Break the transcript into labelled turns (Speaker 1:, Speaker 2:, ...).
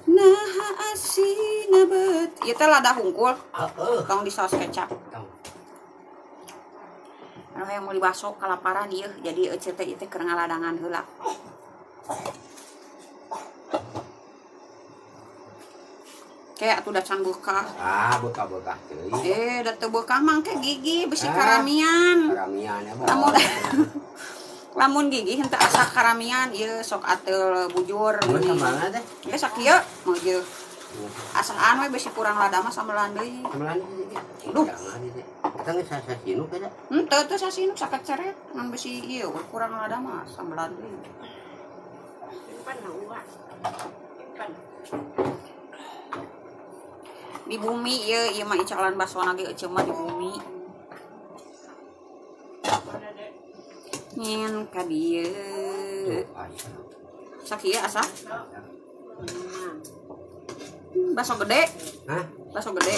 Speaker 1: Nah asina bet. Ieu teh lada hungkul. Tong di saus kecap. Anu yang mau dibaso kalaparan ieu. Jadi ece teh ieu teh keur ngaladangan heula. Kayak atuh dacan bekah.
Speaker 2: Bekah teuing.
Speaker 1: Da teu bekah mah ke gigi besi karamian.
Speaker 2: Karamian ya,
Speaker 1: Lamun gigi henteu asa karamian ieu sok ateul bujur.
Speaker 2: Mun samana teh?
Speaker 1: Geus sakieu mah ieu. Asaan we besi kurang lada mah sambelan deui.
Speaker 2: Sambelan deui. Duh, kita geus sasinuk eta.
Speaker 1: Henteu teh sasinuk sakeceret ngan besi ieu kurang lada mah sambelan deui. Simpan heula. Simpan. Di bumi ieu mah icalan basona ge ece mah di bumi. Nyen ka dieu. Sakieu asa? Baso gede?
Speaker 2: Hah?
Speaker 1: Baso gede.